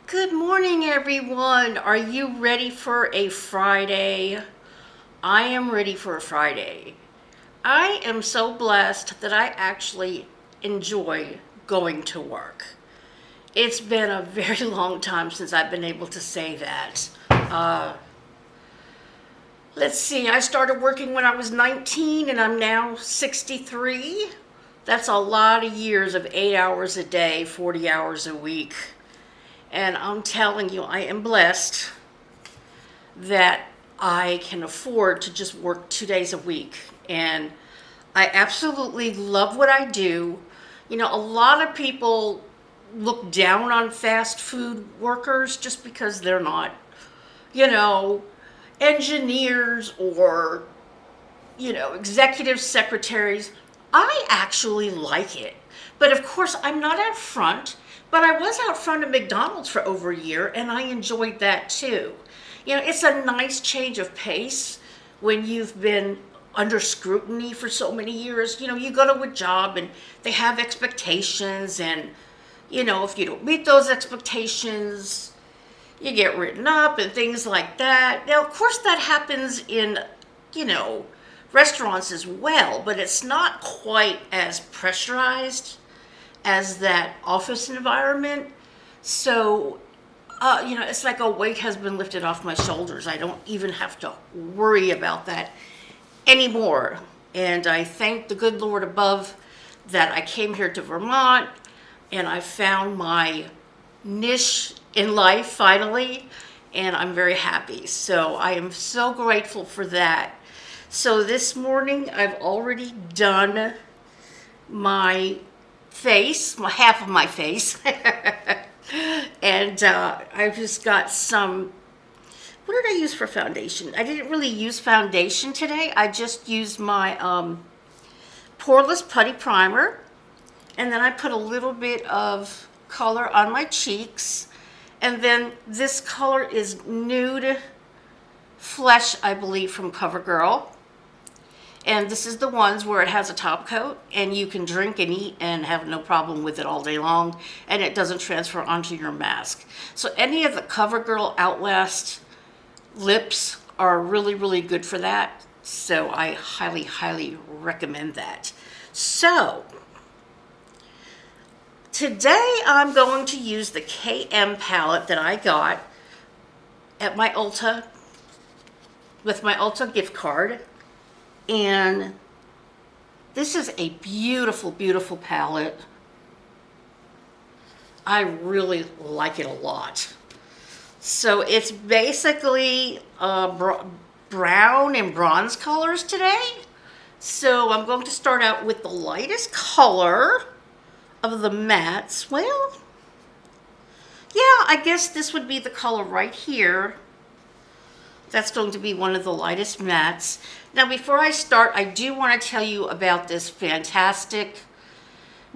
Good morning, everyone. Are you ready for a Friday? I am ready for a Friday. I am so blessed that I actually enjoy going to work. It's been a very long time since I've been able to say that. Let's see, I started working when I was 19 and I'm now 63. That's a lot of years of 8 hours a day, 40 hours a week. And I'm telling you, I am blessed that I can afford to just work 2 days a week. And I absolutely love what I do. You know, a lot of people look down on fast food workers just because they're not, you know, engineers or, executive secretaries. I actually like it. But of course, I'm not out front, but I was out front of McDonald's for over a year and I enjoyed that too. It's a nice change of pace when you've been under scrutiny for so many years. You go to a job and they have expectations, and, if you don't meet those expectations, you get written up and things like that. Now, of course, that happens in, you know, restaurants as well, but it's not quite as pressurized as that office environment. So, it's like a weight has been lifted off my shoulders. I don't even have to worry about that anymore. And I thank the good Lord above that I came here to Vermont and I found my niche in life finally, and I'm very happy. So I am so grateful for that. So this morning I've already done my face, half of my face, and I've just got some. What did I use for foundation? I didn't really use foundation today. I just used my Poreless Putty Primer, and then I put a little bit of color on my cheeks, and then this color is Nude Flesh, I believe, from CoverGirl. And this is the ones where it has a top coat and you can drink and eat and have no problem with it all day long, and it doesn't transfer onto your mask. So any of the CoverGirl Outlast lips are really, really good for that. So I highly, highly recommend that. So today I'm going to use the KM palette that I got at my Ulta with my Ulta gift card. And this is a beautiful, beautiful palette. I really like it a lot. So it's basically brown and bronze colors today. So I'm going to start out with the lightest color of the mattes. Well, yeah, I guess this would be the color right here. That's going to be one of the lightest mattes. Now, before I start, I do want to tell you about this fantastic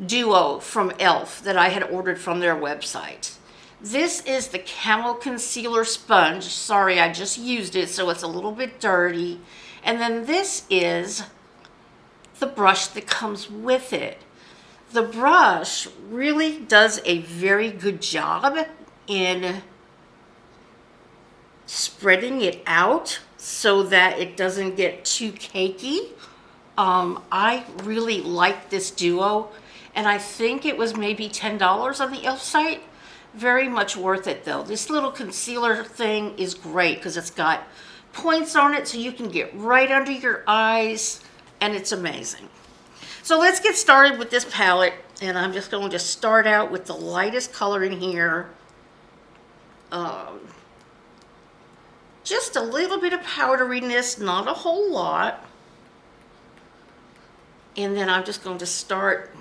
duo from e.l.f. that I had ordered from their website. This is the Camo Concealer Sponge. Sorry, I just used it, so it's a little bit dirty. And then this is the brush that comes with it. The brush really does a very good job in spreading it out so that it doesn't get too cakey. I really like this duo, and I think it was maybe $10 on the e.l.f. site. Very much worth it though. This little concealer thing is great because it's got points on it so you can get right under your eyes, and it's amazing. So let's get started with this palette, and I'm just going to start out with the lightest color in here. Just a little bit of powderiness, not a whole lot. And then I'm just going to start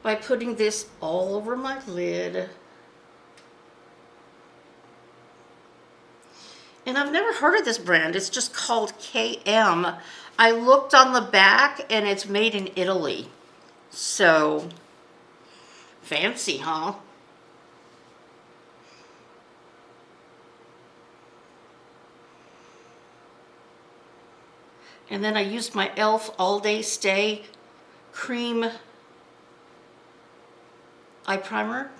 by putting this all over my lid. And I've never heard of this brand. It's just called KM. I looked on the back and it's made in Italy. So, fancy, huh? And then I used my e.l.f. All Day Stay Cream Eye Primer.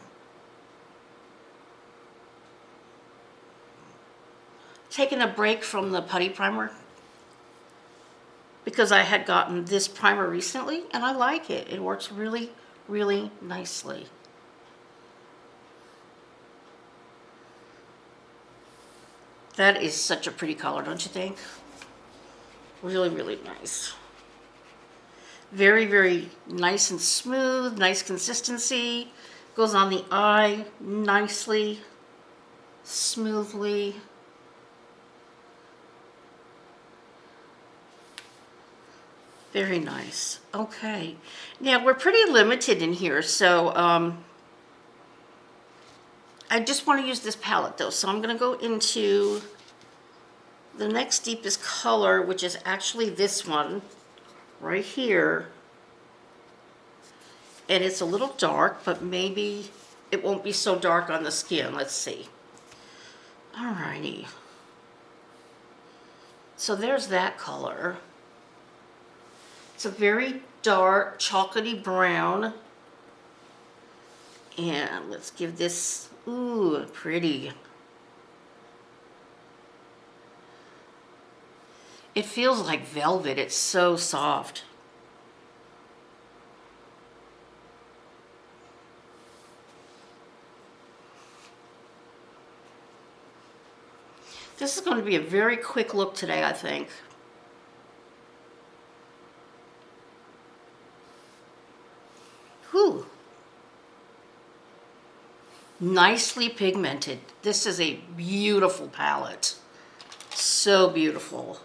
taken a break from the putty primer because I had gotten this primer recently and I like it. It works really, really nicely. That is such a pretty color, don't you think? Really, really nice. Very, very nice and smooth, nice consistency. Goes on the eye nicely, smoothly. Very nice. Okay. Now, we're pretty limited in here, so I just want to use this palette, though. So I'm going to go into the next deepest color, which is actually this one right here. And it's a little dark, but maybe it won't be so dark on the skin. Let's see. Alrighty. So there's that color. It's a very dark, chocolatey brown. And let's give this, ooh, pretty. It feels like velvet. It's so soft. This is going to be a very quick look today, I think. Whew. Nicely pigmented. This is a beautiful palette. So beautiful.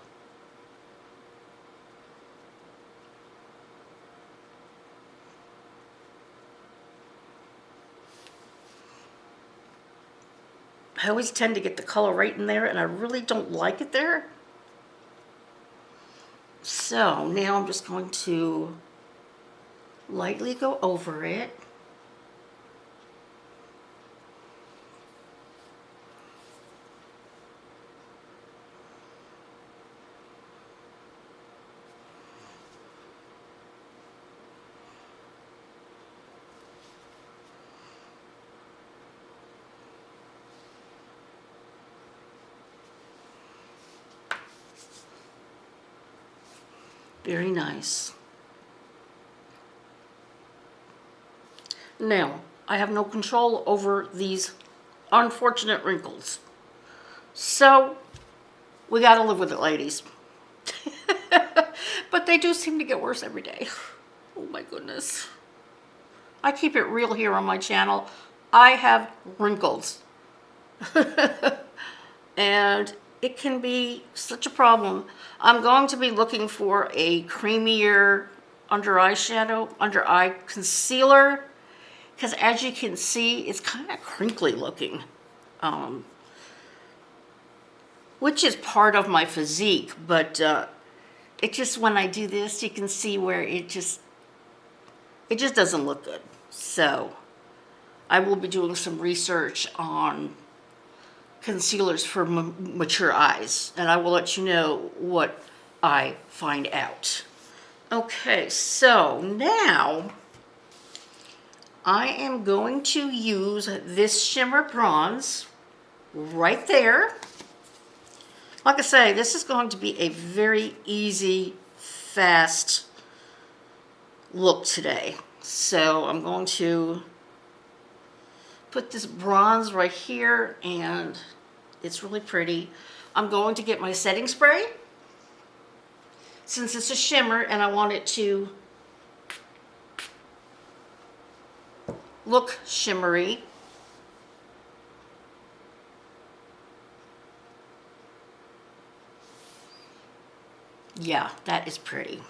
I always tend to get the color right in there, and I really don't like it there. So now I'm just going to lightly go over it. Very nice. Now, I have no control over these unfortunate wrinkles. So, we gotta live with it, ladies. But they do seem to get worse every day. Oh my goodness. I keep it real here on my channel. I have wrinkles. And it can be such a problem. I'm going to be looking for a creamier under eye concealer, because as you can see, it's kind of crinkly looking, which is part of my physique, but it just, when I do this, you can see where it just doesn't look good. So I will be doing some research on concealers for mature eyes, and I will let you know what I find out. Okay, so now I am going to use this shimmer bronze right there. Like I say, this is going to be a very easy, fast look today. So I'm going to put this bronze right here, and it's really pretty. I'm going to get my setting spray, since it's a shimmer and I want it to look shimmery. Yeah, that is pretty.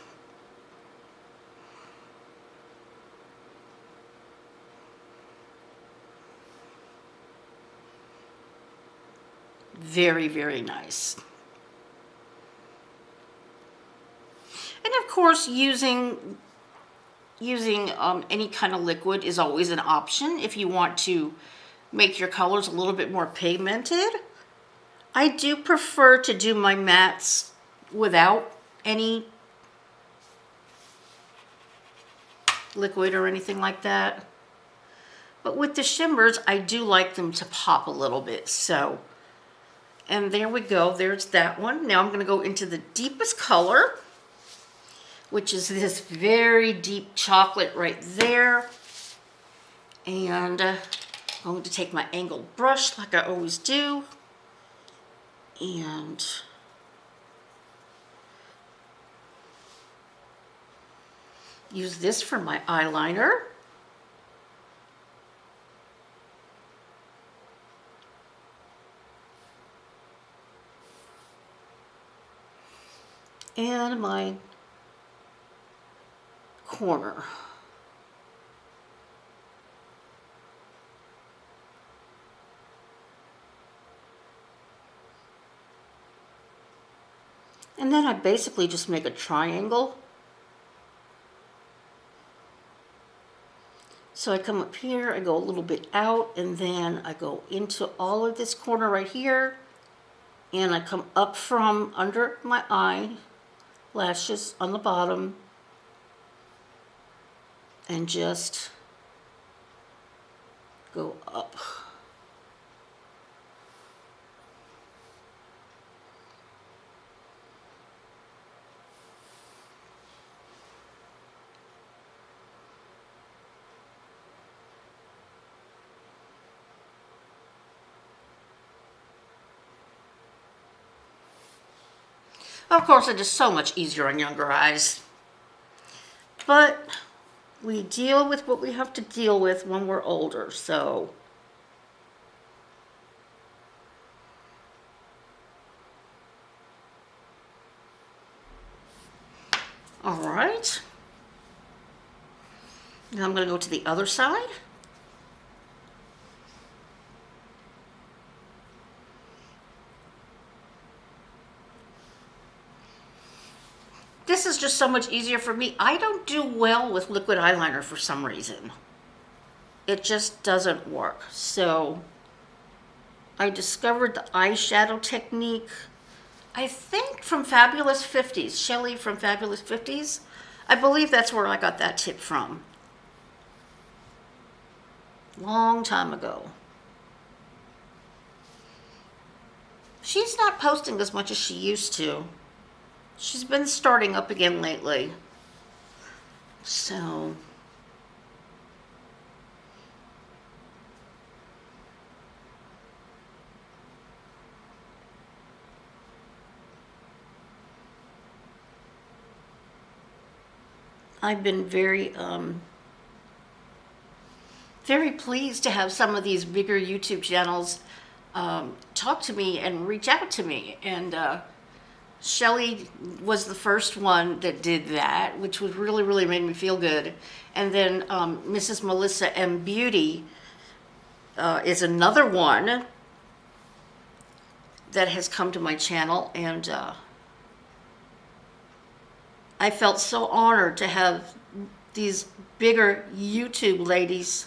Very, very nice. And of course, using any kind of liquid is always an option if you want to make your colors a little bit more pigmented. I do prefer to do my mattes without any liquid or anything like that. But with the shimmers, I do like them to pop a little bit. So And there we go, there's that one. Now I'm gonna go into the deepest color, which is this very deep chocolate right there. And I'm going to take my angled brush like I always do. And use this for my eyeliner. And my corner. And then I basically just make a triangle. So I come up here, I go a little bit out, and then I go into all of this corner right here, and I come up from under my eye lashes on the bottom, and just go up. Of course, it is so much easier on younger eyes. But we deal with what we have to deal with when we're older, so. All right. Now I'm going to go to the other side. This is just so much easier for me. I don't do well with liquid eyeliner for some reason. It just doesn't work. So I discovered the eyeshadow technique, I think from Fabulous 50s. Shelly from Fabulous 50s. I believe that's where I got that tip from. Long time ago. She's not posting as much as she used to. She's been starting up again lately. So I've been very pleased to have some of these bigger YouTube channels talk to me and reach out to me. And Shelly was the first one that did that, which was really made me feel good. And then Mrs. Melissa M. Beauty is another one that has come to my channel, and I felt so honored to have these bigger YouTube ladies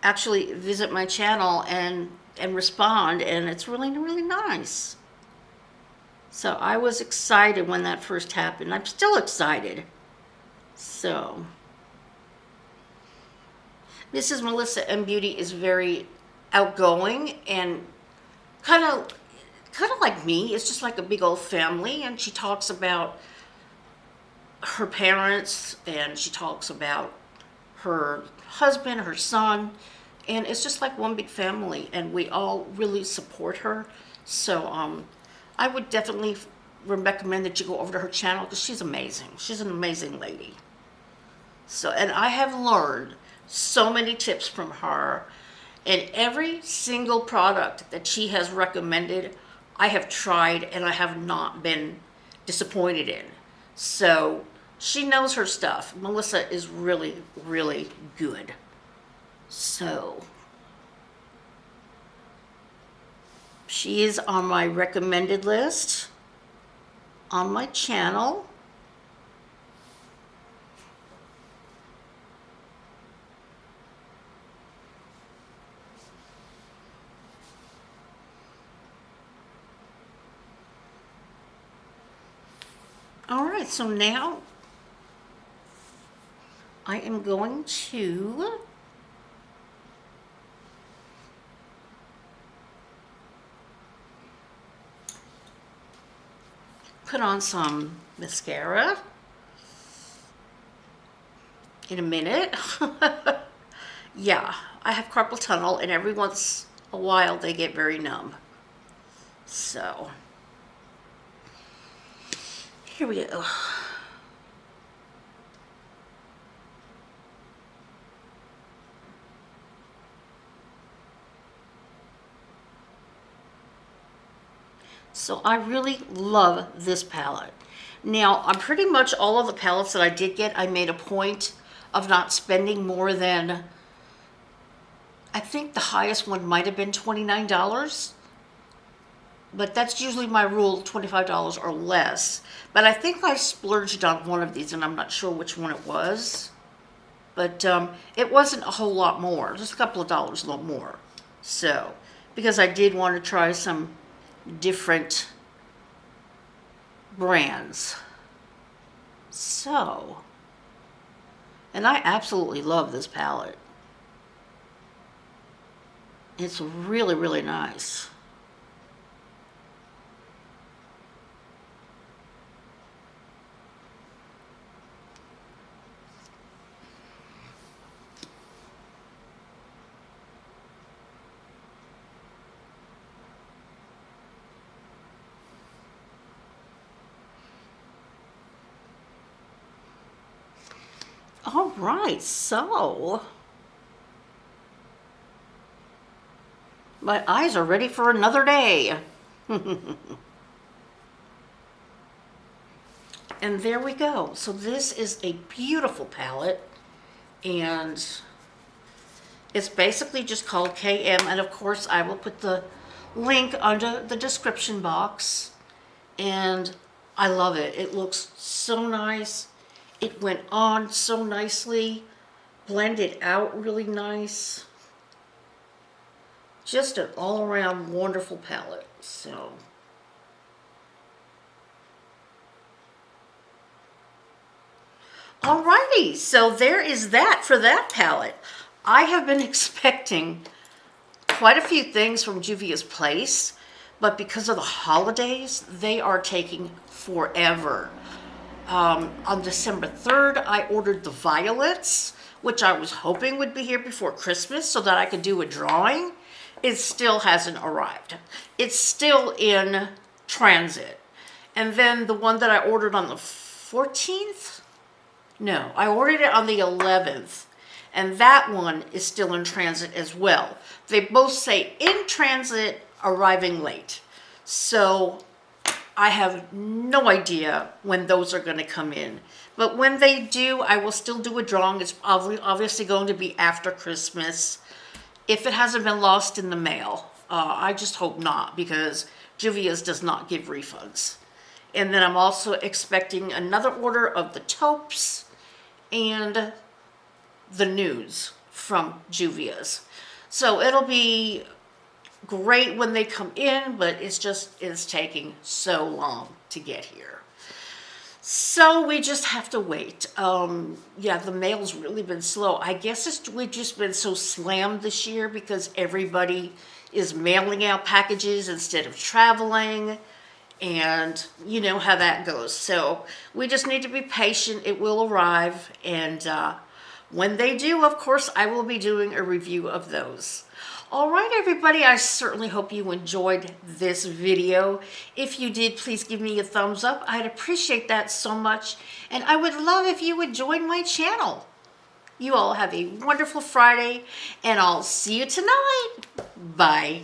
actually visit my channel and respond, and it's really nice. So I was excited when that first happened. I'm still excited. So Mrs. Melissa M. Beauty is very outgoing and kind of like me. It's just like a big old family, and she talks about her parents, and she talks about her husband, her son, and it's just like one big family, and we all really support her. So I would definitely recommend that you go over to her channel because she's amazing. She's an amazing lady. So, and I have learned so many tips from her, and every single product that she has recommended, I have tried and I have not been disappointed in. So she knows her stuff. Melissa is really good. So she is on my recommended list on my channel. All right, so now I am going to put on some mascara in a minute. Yeah, I have carpal tunnel, and every once a while they get very numb. So, here we go. So I really love this palette. Now, on pretty much all of the palettes that I did get, I made a point of not spending more than, I think the highest one might have been $29. But that's usually my rule, $25 or less. But I think I splurged on one of these, and I'm not sure which one it was. But it wasn't a whole lot more, just a couple of dollars a little more. So, because I did want to try some different brands. So, and I absolutely love this palette. It's really, really nice. All right, so my eyes are ready for another day. And there we go. So this is a beautiful palette, and it's basically just called KM, and of course I will put the link under the description box. And I love it. It looks so nice. It went on so nicely, blended out really nice. Just an all-around wonderful palette. So, alrighty, so there is that for that palette. I have been expecting quite a few things from Juvia's Place, but because of the holidays, they are taking forever. On December 3rd, I ordered the violets, which I was hoping would be here before Christmas so that I could do a drawing. It still hasn't arrived. It's still in transit. And then the one that I ordered on the 14th? No, I ordered it on the 11th. And that one is still in transit as well. They both say in transit, arriving late. So I have no idea when those are going to come in. But when they do, I will still do a drawing. It's obviously going to be after Christmas, if it hasn't been lost in the mail. I just hope not, because Juvia's does not give refunds. And then I'm also expecting another order of the taupes and the nudes from Juvia's. So it'll be great when they come in, but it's taking so long to get here. So we just have to wait. Yeah, the mail's really been slow. I guess we've just been so slammed this year because everybody is mailing out packages instead of traveling, and you know how that goes. So we just need to be patient. It will arrive, and when they do, of course, I will be doing a review of those. All right, everybody, I certainly hope you enjoyed this video. If you did, please give me a thumbs up. I'd appreciate that so much. And I would love if you would join my channel. You all have a wonderful Friday, and I'll see you tonight. Bye.